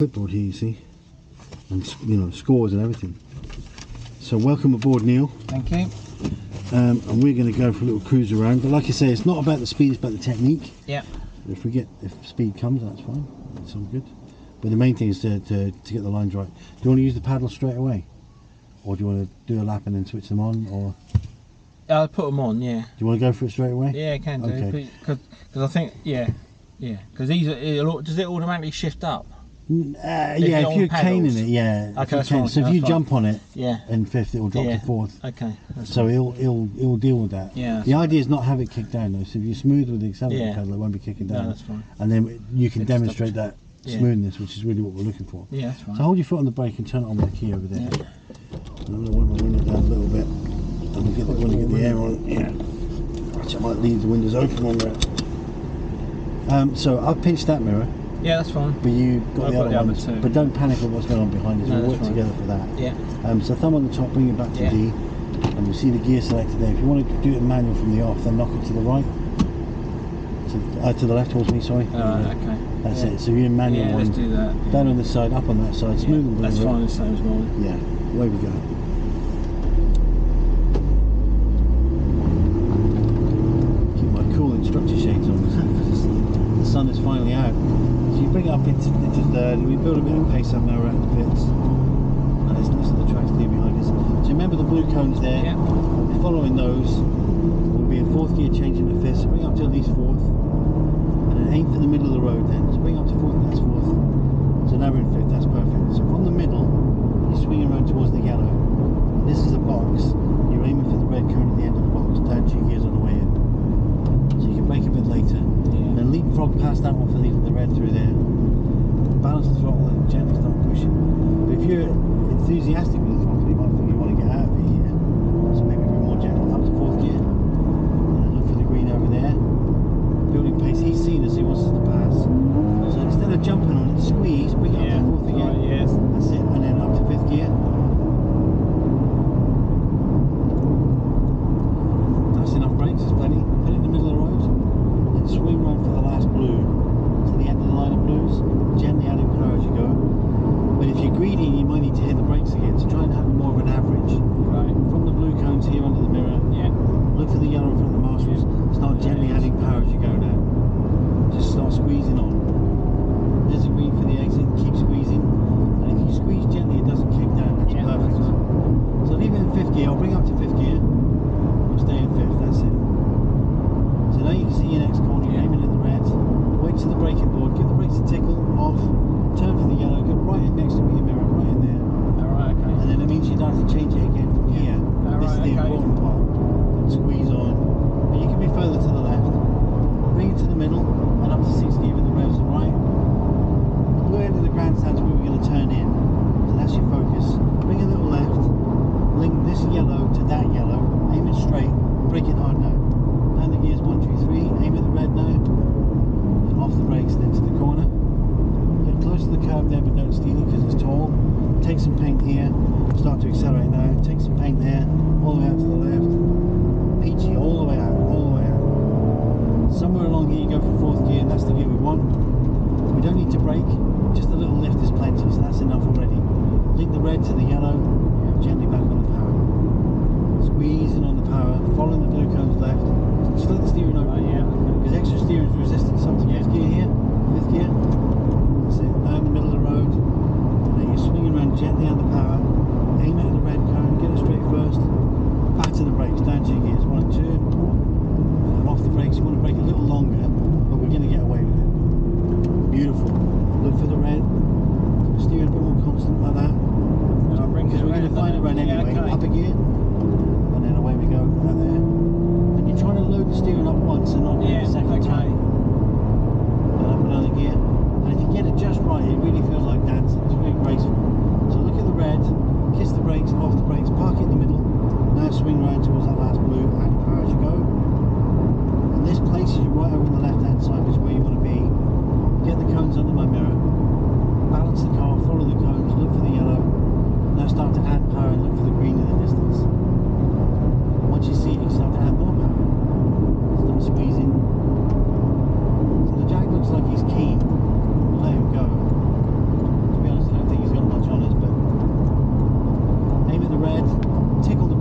Clipboard here, you see, and you know, scores and everything. So welcome aboard, Neil. Thank you. And we're going to go for a little cruise around. But like I say, it's not about the speed; it's about the technique. Yeah. If speed comes, that's fine. It's all good. But the main thing is to get the lines right. Do you want to use the paddle straight away, or do you want to do a lap and then switch them on, or? I'll put them on. Yeah. Do you want to go for it straight away? Yeah, I can do. Okay. Because I think because these does it automatically shift up? Yeah, if you're caning it, yeah. Okay, that's fine. So if you jump on it, yeah, in fifth, it will drop to fourth. Okay. So it'll deal with that. Yeah. The idea is not have it kick down though. So if you're smooth with the accelerator pedal, it won't be kicking down. No, that's fine. And then you can demonstrate that smoothness, which is really what we're looking for. Yeah, that's fine. So hold your foot on the brake and turn it on with the key over there. Yeah. And I'm going to wind my window down a little bit, and we'll get the air on. Yeah. Actually, I might leave the windows open on there. So I've pinched that mirror. Yeah, that's fine. But you got the other ones. too. But don't panic at what's going on behind us. No, we'll work together for that. Yeah. So thumb on the top, bring it back to D, and you'll see the gear selector there. If you want to do it manual from the off, then knock it to the right. To the left towards me, sorry. Okay. That's it. So you're in manual one. Let's do that. Down on this side, up on that side, smooth and that's fine, the same as mine. Yeah, away we go. Keep my cool instructor shades on because the sun is finally out. So you bring it up into third, and we build a bit of pace up now around the pits. And listen to the tracks here behind us. So remember the blue cones there? Yeah. We'll be following those. We'll be in fourth gear, changing to fifth, so bring up to at least fourth. And then aim for the middle of the road then. So bring up to fourth, that's fourth. So now we're in fifth, that's perfect. So from the middle, you're swinging around towards the yellow. This is a box. You're aiming for the red cone at the end of the box, down 2 gears on the way in. So you can brake a bit later. Yeah. Then leapfrog past that one for leaving the red through there. Balance the throttle and gently start pushing. But if you're enthusiastic with the throttle, you might think you want to get out of it here. So maybe be more gentle up to fourth gear. And look for the green over there. Building pace, he's seen us, he wants us to pass. So instead of jumping on it, squeeze, bring it up to fourth again. Yes. That's it, and then up to fifth gear. That's enough brakes, there's plenty. Put it in the middle of the road, then swing round for the last blue. To the end of the line of blues, gently adding power as you go. But if you're greedy, you might need to hit the brakes again, so try and have more of an average. Right. From the blue cones here under the mirror, look for the yellow in front of the marshals, start gently adding power as you go now. Just start squeezing on. There's a green for the exit, keep squeezing. And if you squeeze gently, it doesn't kick down, that's perfect. So leave it in fifth gear, I'll bring up to fifth gear. We'll stay in fifth, that's it. So now you can see your next corner, you're aiming at the red. Wait to the braking board, give the brakes a tickle, off, turn for the yellow, go right in next to me, your mirror, right in there. Alright, okay. And then it means you don't have to change it again from here. This is the important part. Squeeze on. But you can be further to the left. Bring it to the middle and up to 6 gear with the revs on right. The blue end of the grandstand's where we're going to turn in. So that's your focus. Bring a little left. Link this yellow to that yellow. Aim it straight. Brake it hard now. Down the gears 1, 2, 3. Aim at the red now. And off the brakes then to the corner. Get close to the curb there but don't steal it because it's tall. Take some paint here. Start to accelerate now. Take some paint there. All the way out to the left. Peachy all the way out. All the way out. Somewhere along here you go for fourth gear and that's the gear we want. We don't need to brake. Just a little lift is plenty, so that's enough already. Link the red to the yellow. Gently back on the power. Squeezing on the power. Following the blue cones left. Slip the steering over. Because extra steering is resistance up to fifth gear here. Fifth gear. That's it. Down the middle of the road. And then you're swinging around gently on the power. Aim at the red cone. Get it straight first. Batter the brakes. Down 2 gears. 1, 2. And off the brakes. You want to brake a little longer, but we're going to get away with it. Beautiful. Look for the red.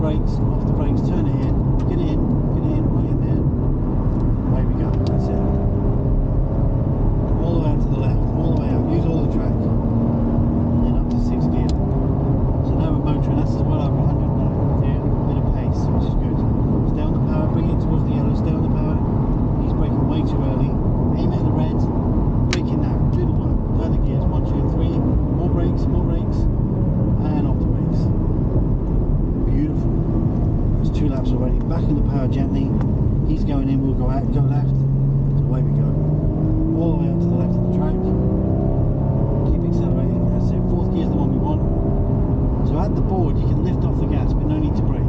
brakes, turn it in, get in, right in there. Away we go, that's it. All the way out to the left, all the way out, use all the track. And then up to 6th gear. So now we're motoring, that's as well over 100 now. Yeah, a bit of pace, which is good. Stay on the power, bring it towards the yellow, stay on the power. He's braking way too early. Aim at the red, braking now, do the one, turn the gears, 1, 2, 3, more brakes, and off the brakes. Beautiful. That's 2 laps already. Back in the power gently. He's going in, we'll go out, go left. So away we go. All the way out to the left of the track. Keep accelerating. That's it. 4th gear is the one we want. So at the board you can lift off the gas but no need to brake.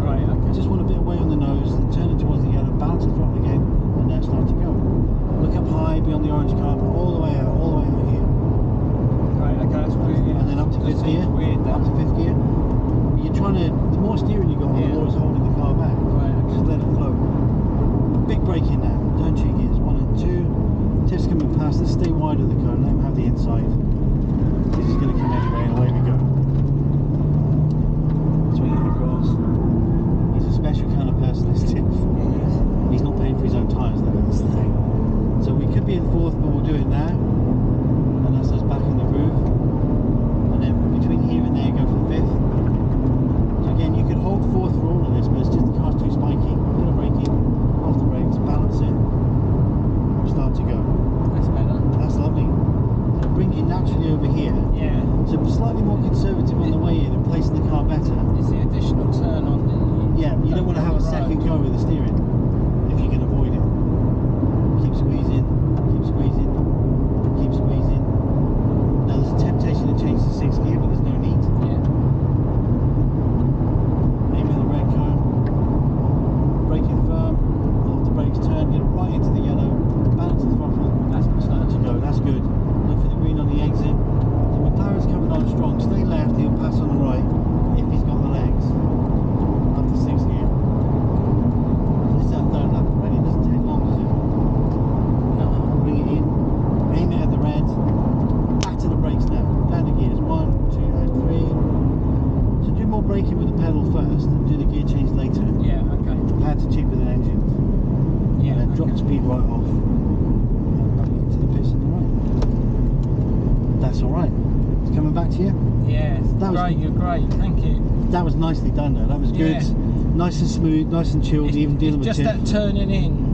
Right, okay. Just want a bit of weight on the nose, then turn it towards the yellow, balance the throttle again, and now start to go. Look up high beyond the orange car, all the way out here. Right, okay, that's weird. And then up to 5th gear. Up to 5th gear. You're trying to, the more steering you got, the more it's holding the car back. Right, okay. Just let it flow. Big brake in now. Turn 2 gears, 1 and 2. Tiff's coming past. Let's stay wide of the car. Let him have the inside. Because he's going to come anyway, and away we go. Swinging across. He's a special kind of person, this Tiff. He's not paying for his own tyres, though. That's the thing. So we could be in 4th, but we'll do it now. And that's us back in the groove. And then between here and there, go for 5th. So again, you could hold 4th for all of this, but it's just the car's too spiky. Bit of braking, off the brakes, balance it, start to go. That's better. That's lovely. So bring it naturally over here. Yeah. So slightly more conservative on the way in and placing the car better. It's the additional turn on the... Yeah, you don't want to have a second go with the steering if you can avoid it. Keep squeezing, keep squeezing, keep squeezing. Now there's a temptation to change to 6th gear, but there's no need. Yeah. Aim at the red cone, brake it firm, off the brakes, turn, get it right into the yellow, balance the throttle, that's going to start to go, that's good. Look for the green on the exit. The McLaren's coming on strong, stay left, he'll pass on the right if he's got the legs. Up to 6th gear. This is our 3rd lap already, it doesn't take long, does it? No. Bring it in, aim it at the red, back to the brakes now, down the gears, 1, 2 and 3. So do more braking with the pedal first and do the gear change later. Yeah, okay. Pads are cheaper than engine. Yeah, And then drop the speed right off. To the pits on the right. That's alright. It's coming back to you? Yeah, That was- great, you're great, thank you. That was nicely done though, that was good. Yeah. Nice and smooth, nice and chilled, even dealing with just Tiff. that turning in.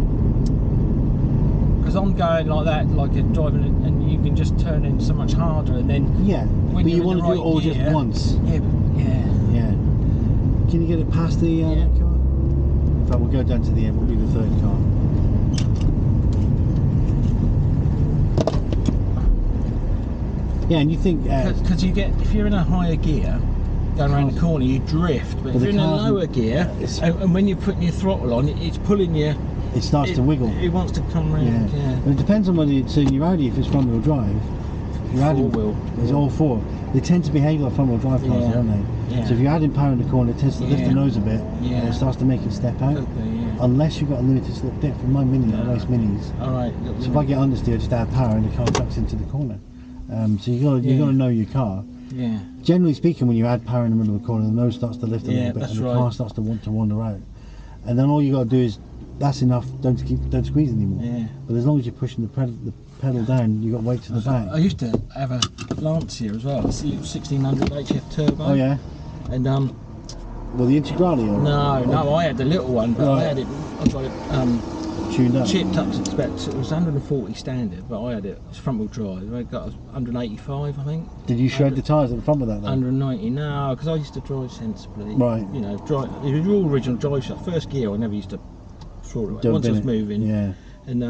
Because I'm going like that, like you're driving and you can just turn in so much harder and then... Yeah, when but you're you in want the to do it right all gear, just once. Yeah, yeah. Yeah. Can you get it past the that car? In fact, we'll go down to the end, we'll be the 3rd car. Yeah, and you think... Because you get, if you're in a higher gear, going around the corner, you drift. But if you're in a lower gear, and when you're putting your throttle on, it's pulling you... It starts to wiggle. It wants to come round, yeah. Well, it depends on whether it's in your Audi, if it's front wheel drive. Your Audi is all 4. They tend to behave like front wheel drive cars, don't they? Yeah. So if you're adding power in the corner, it tends to lift the nose a bit, and it starts to make it step out. Unless you've got a limited slip depth. In my Mini, I race Minis. Alright. So if I get understeer, I just add power and the car ducks into the corner. So you got to know your car. Yeah. Generally speaking, when you add power in the middle of the corner, the nose starts to lift a little bit, and the car starts to want to wander out. And then all you got to do is, that's enough. Don't squeeze anymore. Yeah. But as long as you're pushing the pedal down, you got weight to the back. I used to have a Lancia as well, a 1600 HF turbo. Oh yeah. And well, the Integrale or? No, I had the little one, but I got it tuned up. Chipped up to about, it was 140 standard, but I had it, it's front wheel drive. I got 185, I think. Did you shred the tyres at the front with that though? 190, no, because I used to drive sensibly. Right. You know, drive, it was all original drive shaft. First gear, I never used to throw it away. Once I was moving. Yeah. And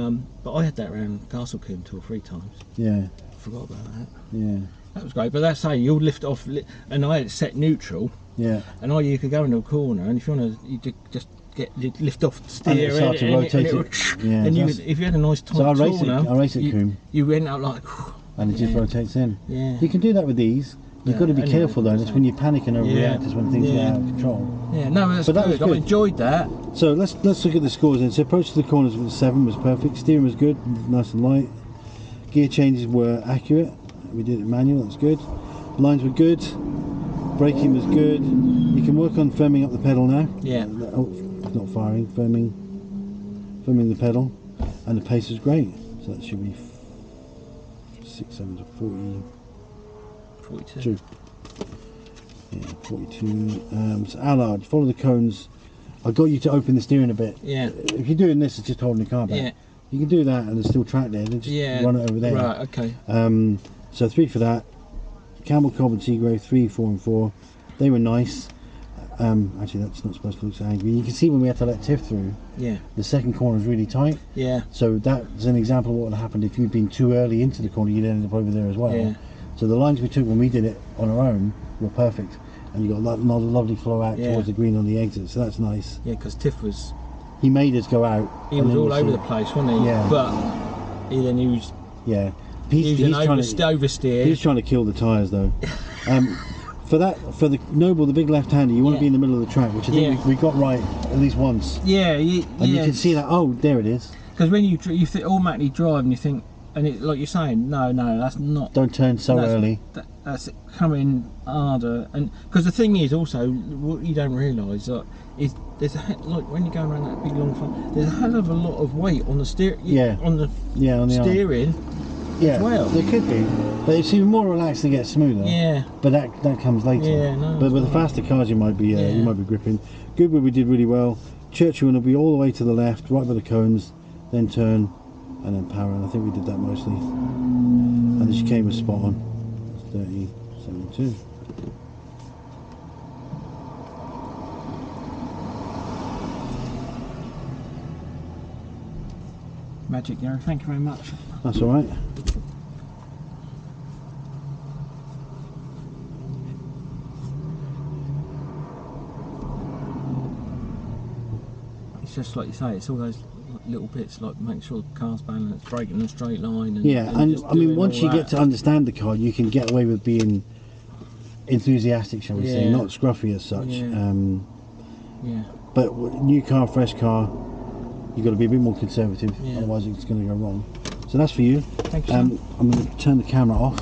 but I had that around Castlecombe 2 or 3 times. Yeah. Forgot about that. Yeah. That was great, but that's how you'll lift off, and I had it set neutral. Yeah. And you could go into a corner, and if you want to, you just lift off the steer, and it starts to rotate it. Yeah. And if you had a nice tight corner, I race it Coombe. You went out like, and it just rotates in. Yeah. You can do that with these. You've got to be careful though. That's when you panic and overreact. Is when things get out of control. Yeah. No, that's good. I enjoyed that. So let's look at the scores then. So approach to the corners with the 7 was perfect. Steering was good, nice and light. Gear changes were accurate. We did it manual. That's good. Lines were good. Braking was good. You can work on firming up the pedal now. Yeah. Oh, it's not firing. Firming the pedal, and the pace is great. So that should be 6, 7 to 40. 42. Yeah, 42. So Allard, follow the cones. I got you to open the steering a bit. Yeah. If you're doing this, it's just holding the car back. Yeah. You can do that, and there's still track there. Then just run it over there. Right. Okay. So 3 for that. Camel Cob and Seagrave 3, 4 and 4. They were nice. Actually, that's not supposed to look so angry. You can see when we had to let Tiff through. Yeah. The second corner is really tight. Yeah. So that's an example of what would have happened if you'd been too early into the corner. You'd ended up over there as well. Yeah. So the lines we took when we did it on our own were perfect, and you got a lovely flow out towards the green on the exit. So that's nice. Yeah, because Tiff was. He made us go out. He was all over the place, wasn't he? Yeah. But he was. Yeah. He's oversteer. He's trying to kill the tyres though. For the Noble, the big left-hander, you want to be in the middle of the track, which I think we got right at least once. Yeah, you can see that. Oh, there it is. Because when you automatically drive and you think, and it, like you're saying, no, that's not. Don't turn so early. That's coming harder, and because the thing is also what you don't realise is there's like when you're going around that big long front, there's a hell of a lot of weight on the steering. On the steering. Yeah, well, there could be, but it's even more relaxed and gets smoother. Yeah, but that comes later. Yeah, no. But with the faster cars, you might be gripping. Goodwood we did really well. Churchill will be all the way to the left, right by the cones, then turn, and then power. And I think we did that mostly. And the chicane was spot on. 30, 72. Magic, Gary. Thank you very much. That's all right. It's just like you say, it's all those little bits, like making sure the car's balanced, braking in a straight line. And I mean, once you get to understand the car, you can get away with being enthusiastic, shall we say, not scruffy as such. But new car, fresh car, you've got to be a bit more conservative, otherwise it's going to go wrong. So that's for you. Thank you. I'm going to turn the camera off.